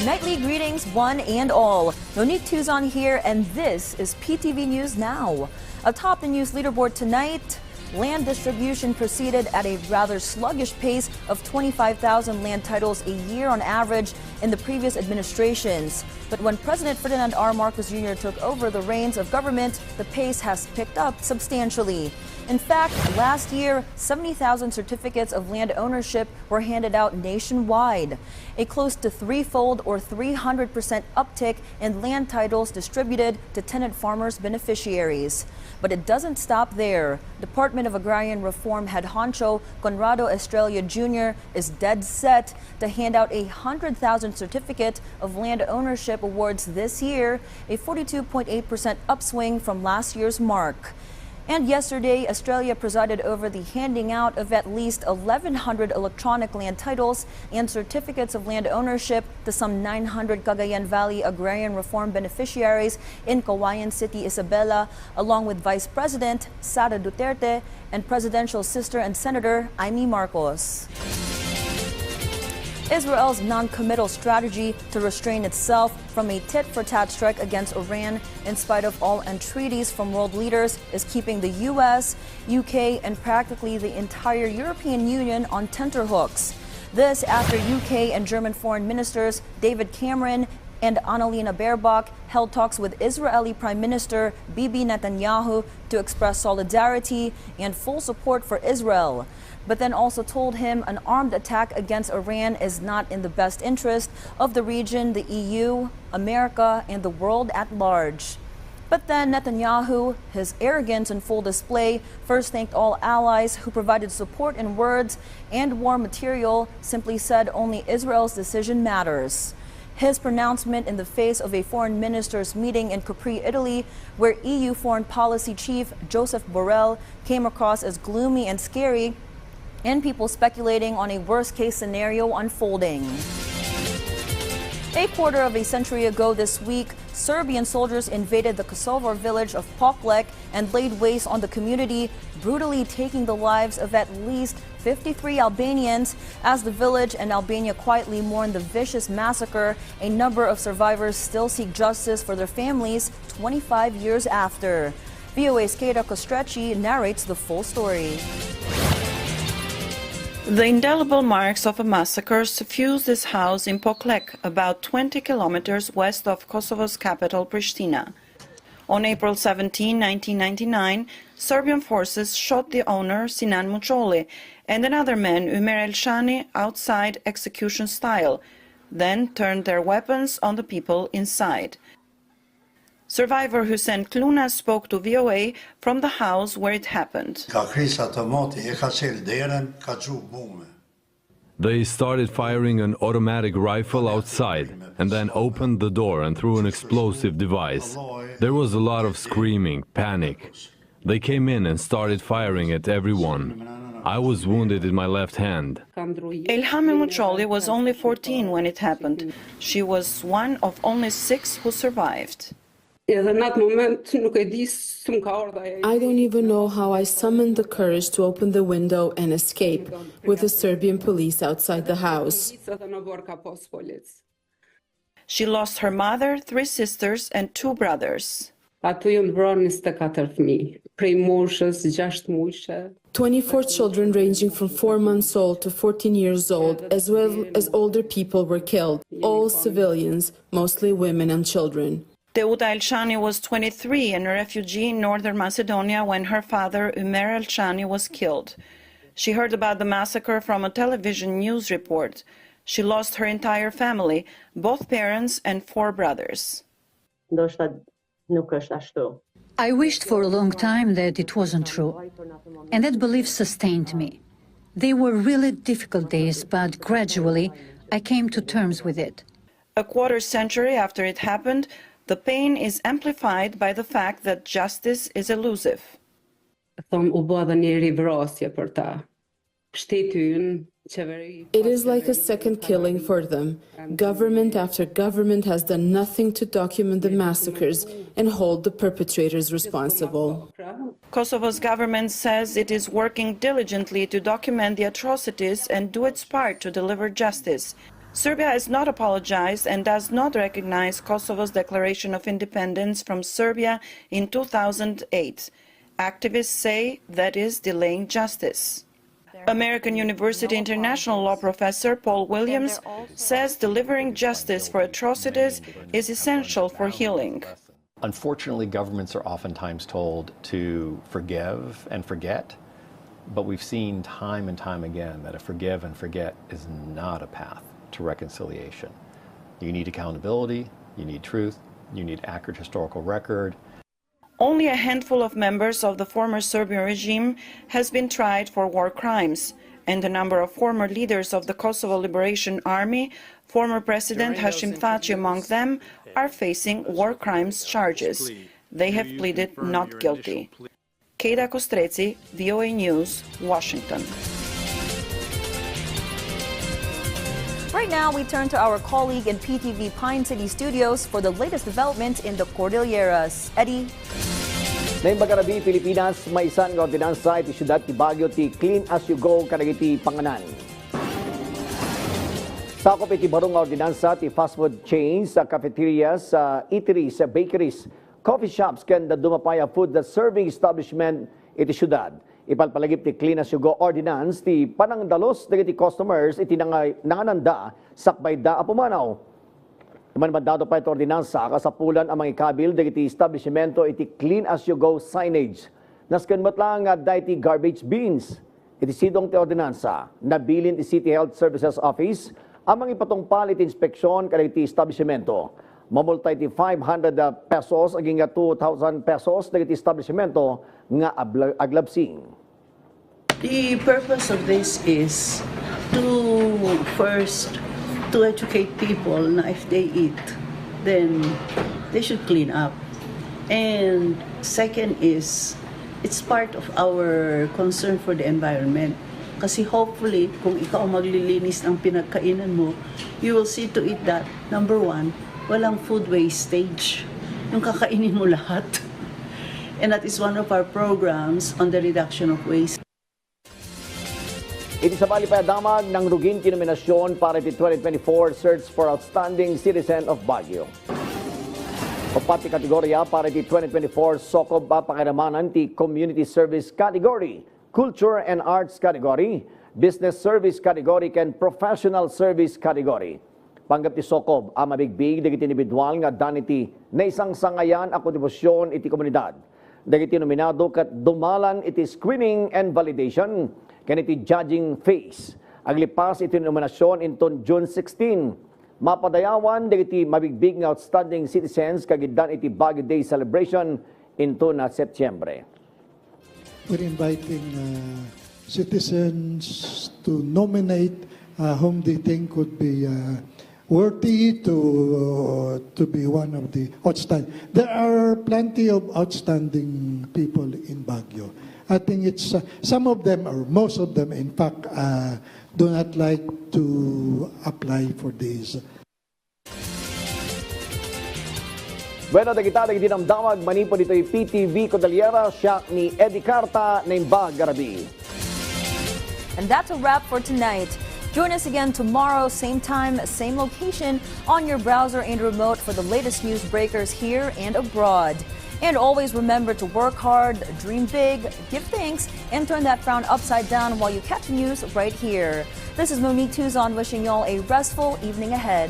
Nightly greetings, one and all. Monique Tuzon here, and this is PTV News Now. Atop the news leaderboard tonight, land distribution proceeded at a rather sluggish pace of 25,000 land titles a year on average in the previous administrations. But when President Ferdinand R. Marcos Jr. took over the reins of government, the pace has picked up substantially. In fact, last year, 70,000 certificates of land ownership were handed out nationwide, a close to threefold or 300% uptick in land titles distributed to tenant farmers' beneficiaries. But it doesn't stop there. Department of Agrarian Reform head honcho Conrado Estrella Jr. is dead set to hand out 100,000 certificate of land ownership awards this year, a 42.8% upswing from last year's mark. And yesterday, Australia presided over the handing out of at least 1,100 electronic land titles and certificates of land ownership to some 900 Cagayan Valley Agrarian Reform beneficiaries in Kawayan City, Isabela, along with Vice President Sara Duterte and presidential sister and Senator Amy Marcos. Israel's non-committal strategy to restrain itself from a tit-for-tat strike against Iran in spite of all entreaties from world leaders is keeping the U.S., UK, and practically the entire European Union on tenterhooks. This after UK and German foreign ministers David Cameron and Annalena Baerbock held talks with Israeli Prime Minister Bibi Netanyahu to express solidarity and full support for Israel, but then also told him an armed attack against Iran is not in the best interest of the region, the EU, America, and the world at large. But then Netanyahu, his arrogance in full display, first thanked all allies who provided support in words and war material, simply said only Israel's decision matters. His pronouncement in the face of a foreign ministers' meeting in Capri, Italy, where EU foreign policy chief Joseph Borrell came across as gloomy and scary, and people speculating on a worst-case scenario unfolding. A quarter of a century ago this week, Serbian soldiers invaded the Kosovo village of Poklek and laid waste on the community, brutally taking the lives of at least 53 Albanians. As the village and Albania quietly mourn the vicious massacre, a number of survivors still seek justice for their families 25 years after. VOA's Keita Kostrecci narrates the full story. The indelible marks of a massacre suffuse this house in Poklek, about 20 kilometers west of Kosovo's capital, Pristina. On April 17, 1999, Serbian forces shot the owner, Sinan Mucoli, and another man, Umer Elshani, outside execution style, then turned their weapons on the people inside. Survivor Hussein Kluna spoke to VOA from the house where it happened. They started firing an automatic rifle outside and then opened the door and threw an explosive device. There was a lot of screaming, panic. They came in and started firing at everyone. I was wounded in my left hand. Elhame Mucoli was only 14 when it happened. She was one of only 6 who survived. I don't even know how I summoned the courage to open the window and escape with the Serbian police outside the house. She lost her mother, 3 sisters, and 2 brothers. 24 children ranging from 4 months old to 14 years old, as well as older people, were killed, all civilians, mostly women and children. Teuta Elshani was 23 and a refugee in northern Macedonia when her father, Umer Elshani, was killed. She heard about the massacre from a television news report. She lost her entire family, both parents and 4 brothers. I wished for a long time that it wasn't true, and that belief sustained me. They were really difficult days, but gradually I came to terms with it. A quarter century after it happened, the pain is amplified by the fact that justice is elusive. It is like a second killing for them. Government after government has done nothing to document the massacres and hold the perpetrators responsible. Kosovo's government says it is working diligently to document the atrocities and do its part to deliver justice. Serbia has not apologized and does not recognize Kosovo's declaration of independence from Serbia in 2008. Activists say that is delaying justice. American University International Law professor Paul Williams says delivering justice for atrocities is essential for healing. Unfortunately, governments are oftentimes told to forgive and forget, but we've seen time and time again that a forgive and forget is not a path to reconciliation. You need accountability, you need truth, you need accurate historical record. Only a handful of members of the former Serbian regime has been tried for war crimes, and a number of former leaders of the Kosovo Liberation Army, former President Hashim Thaci among them, are facing war crimes charges. They have pleaded not guilty. Keida Kostreci, VOA News, Washington. Right now, we turn to our colleague in PTV Pine City Studios for the latest development in the Cordilleras. Eddie? Ngayong magarabi, Pilipinas, may isang ordinansa iti syudad ti Baguio ti Clean as you go kadagiti panganan. Sakop iti barong ordinansa ti fast food chains, cafeterias, eateries, bakeries, coffee shops ken dumapay a food serving establishment iti syudad. Ipalpalagip ti Clean as you go ordinance ti panangdalos dagiti customers iti nangananda sakbayda a pumanaw. Imanmandado pa ito ordinansa kasapulan ang mga ikabil dagiti establishmento iti Clean as you go signage. Naskenmat lang iti garbage bins. Iti sidong ti ordinansa nabilin ti City Health Services Office ang mga ipatungpal iti inspeksyon kadagiti establishmento. Mamulta iti 500 pesos aging 2,000 pesos dagiti establishmento nga aglabsing. The purpose of this is to first to educate people na if they eat, then they should clean up. And second is, it's part of our concern for the environment. Kasi hopefully, kung ikaw maglilinis ng pinagkainan mo, you will see to it that, number one, walang food wastage. Yung kakainin mo lahat. And that is one of our programs on the reduction of waste. Iti sabali pa damag ng rugin kinominasyon para iti 2024 Search for Outstanding Citizen of Baguio. Pati kategorya para iti 2024 Sokob pakiramanan ti Community Service Category, Culture and Arts Category, Business Service Category, ken Professional Service Category. Panggap ti Sokob ang mabigbig dagiti individual nga daniti na isang sangayan a kontribusyon iti komunidad. Dagiti nominado kat dumalan iti screening and validation kaniti judging phase. Aglipas iti nominasyon inton June 16. Mapadayawan dagiti mabigbig nga outstanding citizens kagiddan iti Baguio Day celebration inton na Setyembre. We're inviting citizens to nominate whom they think could be worthy to be one of the outstanding. There are plenty of outstanding people in Baguio. I think it's some of them, or most of them, in fact, do not like to apply for this. Bueno, dagiti dinamdamag manipo dito'y PTV Cordillera, siya ni Eddie Carta na imbag garabi. And that's a wrap for tonight. Join us again tomorrow, same time, same location, on your browser and remote for the latest news breakers here and abroad. And always remember to work hard, dream big, give thanks, and turn that frown upside down while you catch news right here. This is Monique Tuzon wishing y'all a restful evening ahead.